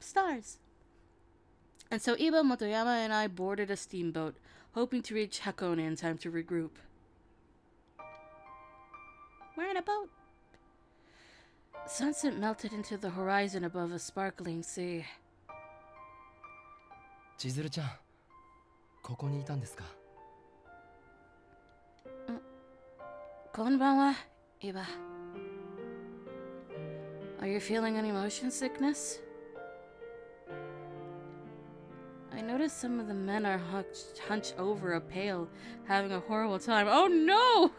Stars. And so Iba, Motoyama, and I boarded a steamboat, hoping to reach Hakone in time to regroup. We're in a boat. Sunset melted into the horizon above a sparkling sea. 千鶴ちゃん、ここにいたんですか? Konbanwa, Iba. Are you feeling any motion sickness? I noticed some of the men are hunched over a pail, having a horrible time. Oh no!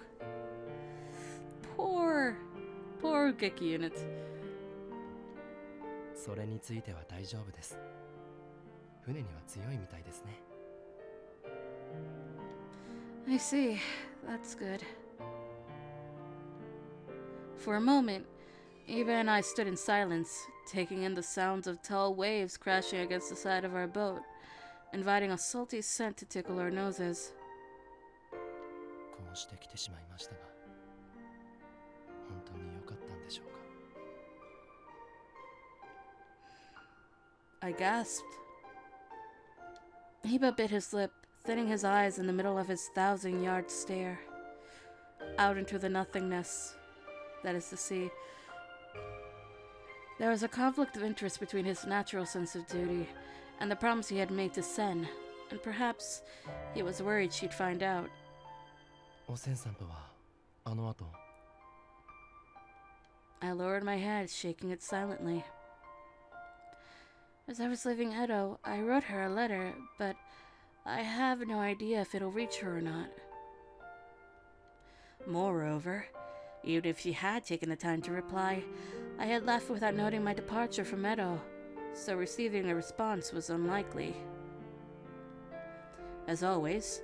Poor Geki unit. それについては大丈夫です。船には強いみたいですね。I see. That's good. For a moment, Eva and I stood in silence, taking in the sounds of tall waves crashing against the side of our boat, inviting a salty scent to tickle our noses. こうして来てしまいましたが、本当に良かったんでしょうか? I gasped. Eva bit his lip, thinning his eyes in the middle of his 1,000-yard stare, out into the nothingness, that is to sea. There was a conflict of interest between his natural sense of duty and the promise he had made to Sen, and perhaps he was worried she'd find out. おせんさんとはあの後? I lowered my head, shaking it silently. As I was leaving Edo, I wrote her a letter, but I have no idea if it'll reach her or not. Moreover, even if she had taken the time to reply, I had left without noting my departure from Edo, so receiving a response was unlikely. As always,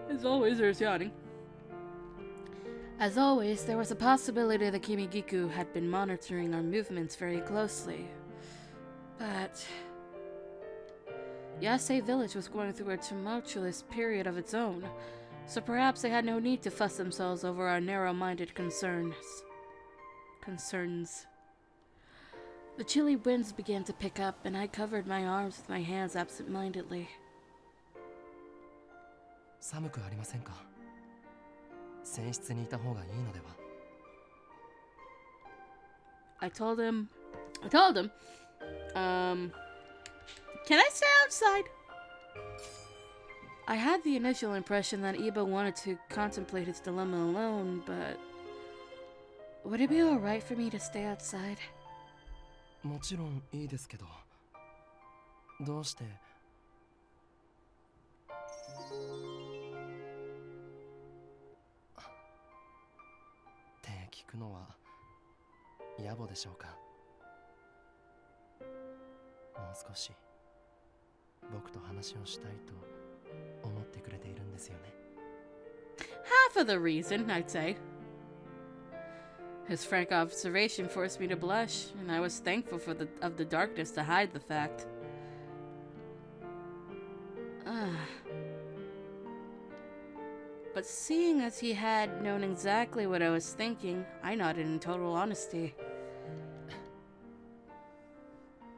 there's yawning. As always, there was a possibility that Kimigiku had been monitoring our movements very closely. But Yasei village was going through a tumultuous period of its own, so perhaps they had no need to fuss themselves over our narrow-minded concerns. The chilly winds began to pick up, and I covered my arms with my hands absent-mindedly. 寒くありませんか? 船室にいた方がいいのでは? I told him, can I stay outside? I had the initial impression that Iba wanted to contemplate his dilemma alone, but would it be alright for me to stay outside? もちろんいいですけど、どうして? って聞くのは野暮でしょうか? もう少し僕と話をしたいと思ってくれているんですよね? Half of the reason, I'd say. His frank observation forced me to blush, and I was thankful of the darkness to hide the fact. But seeing as he had known exactly what I was thinking, I nodded in total honesty.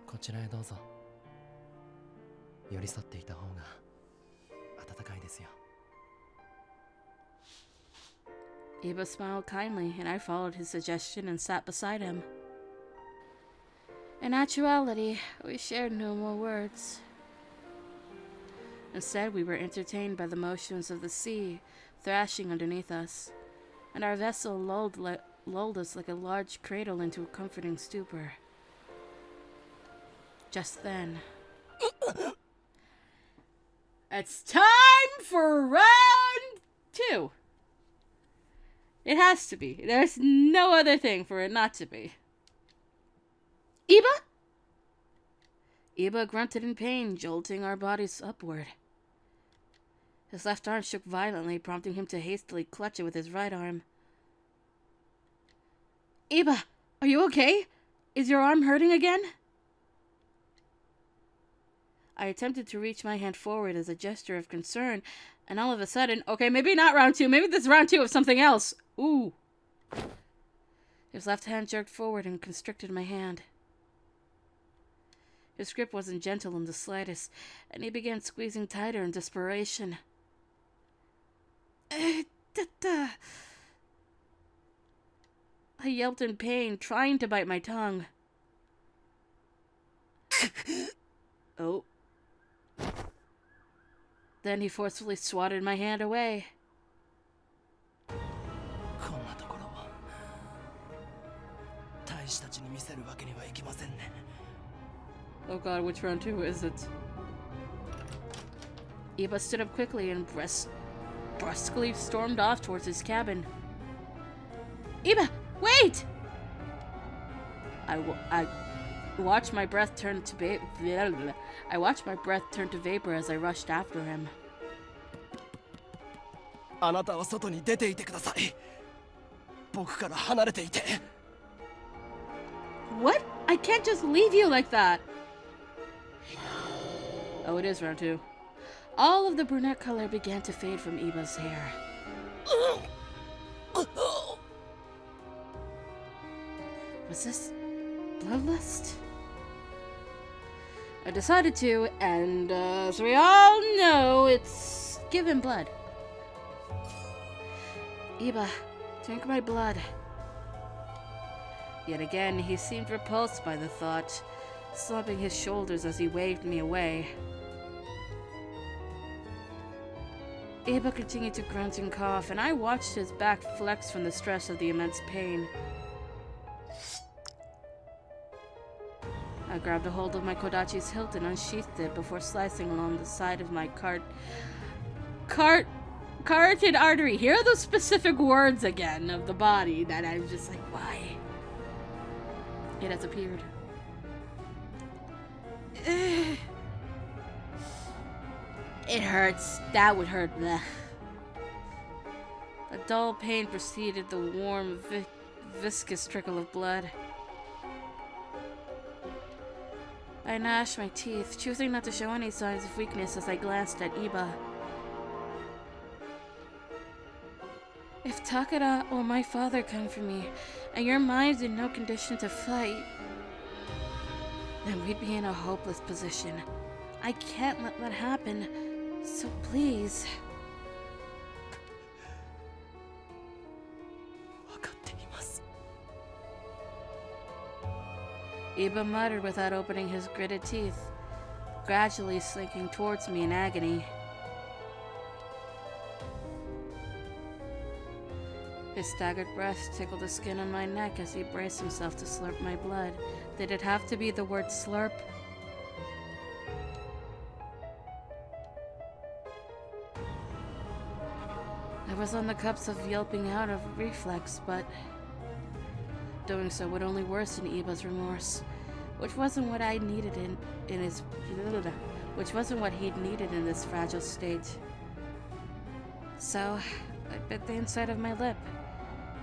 こちらへどうぞ。寄り添っていた方が暖かいですよ。Iba smiled kindly, and I followed his suggestion and sat beside him. In actuality, we shared no more words. Instead, we were entertained by the motions of the sea thrashing underneath us, and our vessel lulled us like a large cradle into a comforting stupor. Just then, it's time for round 2. It has to be. There's no other thing for it not to be. Iba? Iba grunted in pain, jolting our bodies upward. His left arm shook violently, prompting him to hastily clutch it with his right arm. Iba, are you okay? Is your arm hurting again? I attempted to reach my hand forward as a gesture of concern, and all of a sudden, okay, maybe not round 2, maybe this is round 2 of something else. Ooh. His left hand jerked forward and constricted my hand. His grip wasn't gentle in the slightest, and he began squeezing tighter in desperation. I yelped in pain, trying to bite my tongue. Oh. Then he forcefully swatted my hand away. Oh god, which round 2 is it? Iba stood up quickly and brusquely stormed off towards his cabin. Iba, wait! I watched my breath turn to vapor as I rushed after him. What? I can't just leave you like that! Oh, it is round 2. All of the brunette color began to fade from Iba's hair. Was this bloodlust? I decided to, and as we all know, it's given blood. Iba, drink my blood. Yet again, he seemed repulsed by the thought, slumping his shoulders as he waved me away. Iba continued to grunt and cough, and I watched his back flex from the stress of the immense pain. I grabbed a hold of my kodachi's hilt and unsheathed it before slicing along the side of my carotid artery. Here are those specific words again of the body that I'm just like, why? It has appeared. It hurts. That would hurt. Blech. A dull pain preceded the warm, viscous trickle of blood. I gnashed my teeth, choosing not to show any signs of weakness as I glanced at Iba. If Takara or my father come for me, and your mind's in no condition to fight, then we'd be in a hopeless position. I can't let that happen, so please. Iba muttered without opening his gritted teeth, gradually slinking towards me in agony. His staggered breath tickled the skin on my neck as he braced himself to slurp my blood. Did it have to be the word slurp? I was on the cups of yelping out of reflex, but doing so would only worsen Iba's remorse, which wasn't what I needed which wasn't what he'd needed in this fragile state. So I bit the inside of my lip,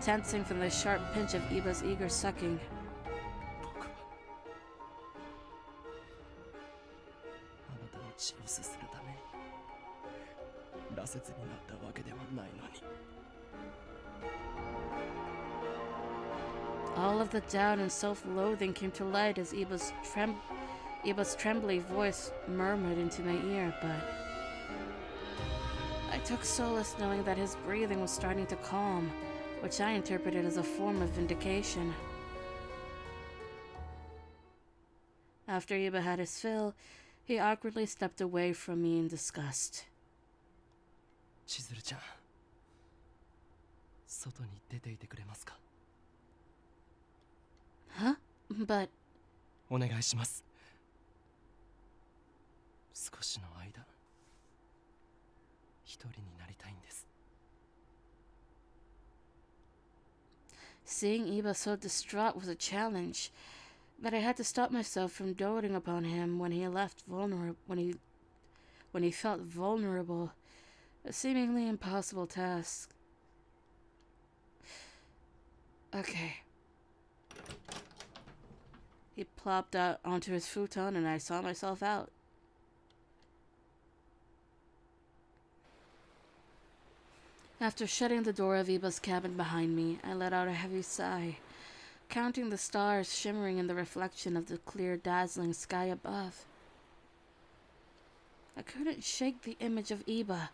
tensing from the sharp pinch of Iba's eager sucking. All of the doubt and self-loathing came to light as Iba's trembly voice murmured into my ear, but I took solace knowing that his breathing was starting to calm, which I interpreted as a form of vindication. After Iba had his fill, he awkwardly stepped away from me in disgust. Chizuru-chan, 外に出ていてくれますか? Huh? But... お願いします。少しの間、一人になりたいんです。 Seeing Iba so distraught was a challenge, but I had to stop myself from doting upon him when he felt vulnerable, a seemingly impossible task. Okay. He plopped out onto his futon and I saw myself out. After shutting the door of Iba's cabin behind me, I let out a heavy sigh, counting the stars shimmering in the reflection of the clear, dazzling sky above. I couldn't shake the image of Iba,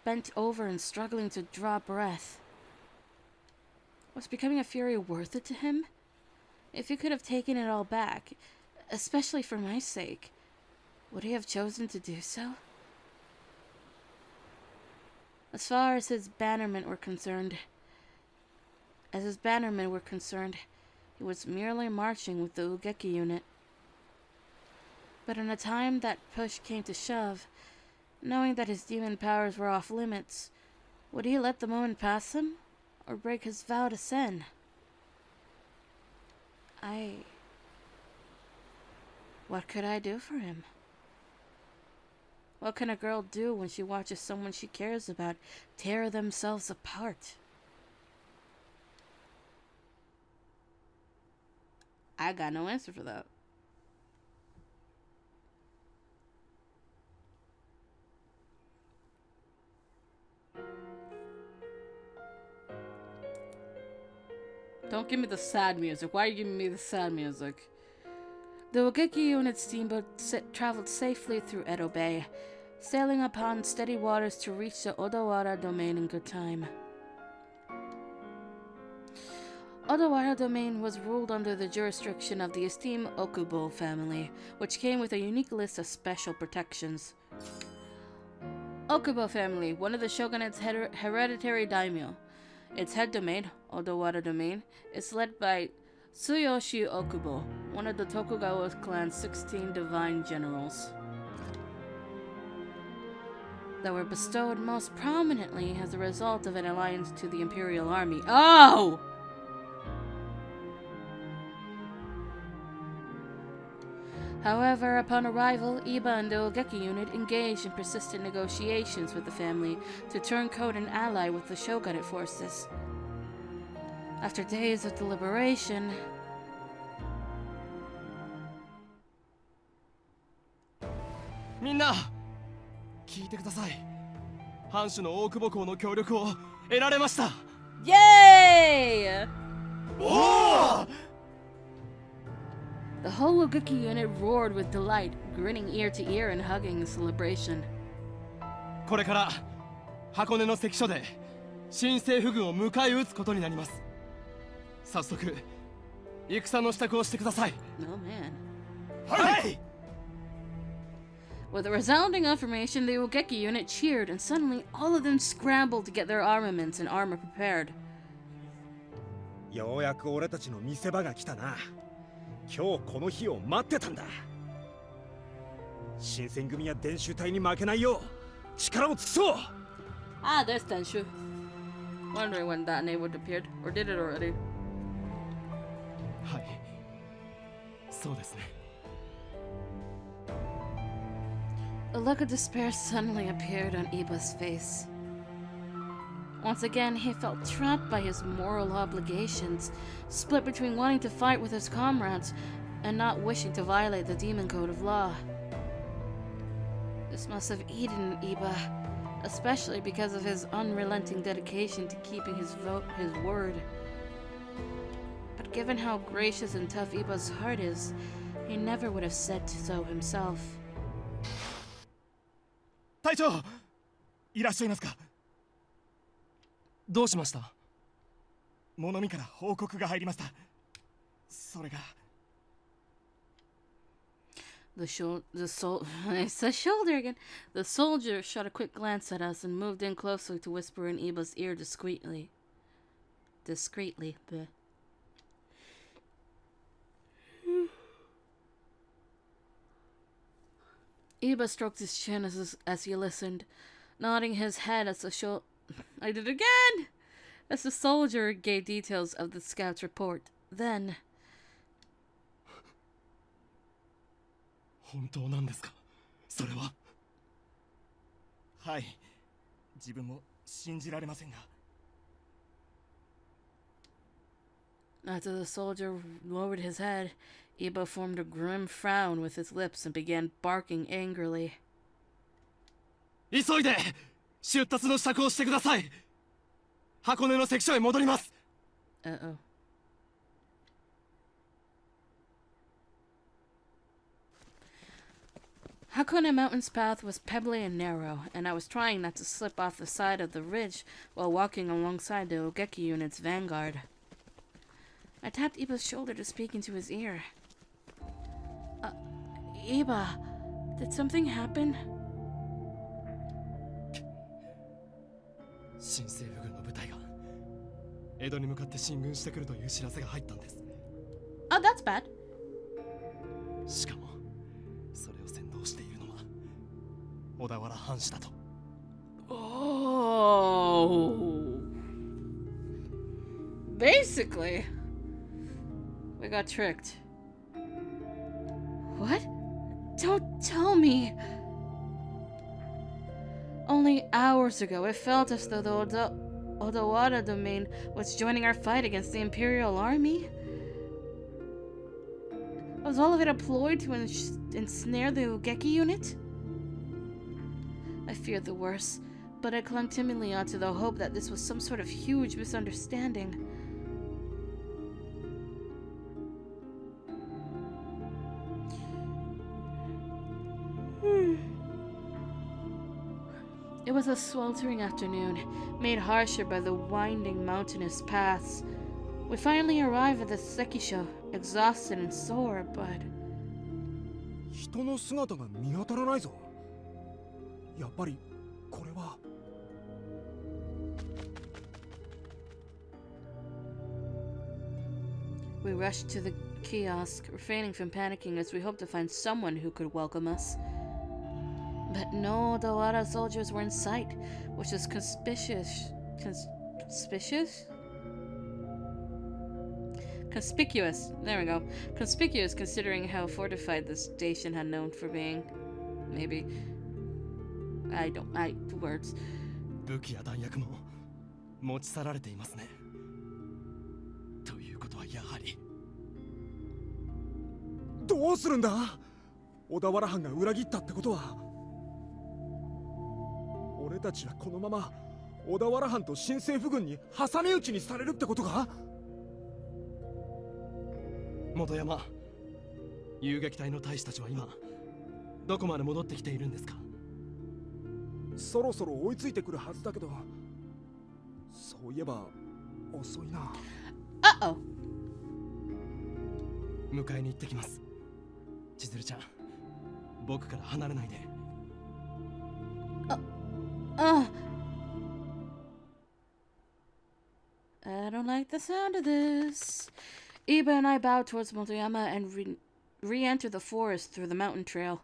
bent over and struggling to draw breath. Was becoming a fury worth it to him? If he could have taken it all back, especially for my sake, would he have chosen to do so? As far as his bannermen were concerned, he was merely marching with the Ugeki unit. But in a time that push came to shove, knowing that his demon powers were off limits, would he let the moment pass him, or break his vow to Sen? What could I do for him? What can a girl do when she watches someone she cares about tear themselves apart? I got no answer for that. Don't give me the sad music. Why are you giving me the sad music? The Ugeki unit steamboat traveled safely through Edo Bay, sailing upon steady waters to reach the Odawara domain in good time. Odawara domain was ruled under the jurisdiction of the esteemed Okubo family, which came with a unique list of special protections. Okubo family, one of the shogunate's hereditary daimyo. Its head domain, Odawara domain, is led by Tsuyoshi Okubo, one of the Tokugawa clan's 16 divine generals, that were bestowed most prominently as a result of an alliance to the Imperial Army. Oh! However, upon arrival, Iba and the Ugeki unit engaged in persistent negotiations with the family to turncoat and ally with the shogunate forces. After days of deliberation, Minna, 聞いてください。藩主の大久保公の協力を得られました。Yay! Oh! The whole Ugeki unit roared with delight, grinning ear to ear and hugging in celebration. これから箱根の関所で新政府軍を迎え撃つことになります。早速戦の支度をしてください。Oh man. はい。With a resounding affirmation, the Ugeki unit cheered, and suddenly all of them scrambled to get their armaments and armor prepared. ようやく俺たちの見せ場が来たな。今日この日を待ってたんだ。新選組や伝習隊に負けないよう力を尽くそう。Ah, there's Tenshu. Wondering when that name would appeared, or did it already? はい、そうですね。A look of despair suddenly appeared on Iba's face. Once again, he felt trapped by his moral obligations, split between wanting to fight with his comrades and not wishing to violate the demon code of law. This must have eaten Iba, especially because of his unrelenting dedication to keeping his word. But given how gracious and tough Iba's heart is, he never would have said so himself. 隊長、いらっしゃいますか。どうしました。物見から報告が入りました。それが。I said shoulder again. The soldier shot a quick glance at us and moved in closely to whisper in Iba's ear discreetly. Bleh. Iba stroked his chin as he listened, nodding his head as the I did it again! As the soldier gave details of the scout's report. Then... 本当なんですか。それは。はい。自分も信じられませんが。After the soldier lowered his head, Iba formed a grim frown with his lips and began barking angrily. 急いで出立の支度をしてください。箱根の関所へ戻ります。Uh-oh. Hakone Mountain's path was pebbly and narrow, and I was trying not to slip off the side of the ridge while walking alongside the Ogeki unit's vanguard. I tapped Iba's shoulder to speak into his ear. Iba, did something happen? 新政府軍の部隊が江戸に向かって進軍してくるという知らせが入ったんです。 Oh, that's bad. しかもそれを先導しているのは小田原藩士だと。 Oh. Basically, we got tricked. What? Don't tell me. Only hours ago, it felt as though the Odawara domain was joining our fight against the Imperial Army. Was all of it a ploy to ensnare the Ogeki unit? I feared the worst, but I clung timidly onto the hope that this was some sort of huge misunderstanding. It was a sweltering afternoon, made harsher by the winding mountainous paths. We finally arrived at the Sekisho, exhausted and sore, but... 人の姿が見当たらないぞ。やっぱりこれは。We rushed to the kiosk, refraining from panicking as we hoped to find someone who could welcome us. But no Odawara soldiers were in sight, which was conspicuous. Conspicuous. There we go. Conspicuous considering how fortified the station had known for being. Maybe. Words. 武器や弾薬も持ち去られていますね。ということはやはり。どうするんだ？小田原藩が裏切ったってことは。俺たちはこのまま小田原藩と新政府軍に挟み撃ちにされるってことか？本山、遊撃隊の隊士たちは今どこまで戻ってきているんですか？そろそろ追いついてくるはずだけど、そういえば遅いな。Uh-oh. 迎えに行ってきます。千鶴ちゃん、僕から離れないで。I don't like the sound of this. Iba and I bowed towards Motoyama and re-entered the forest through the mountain trail.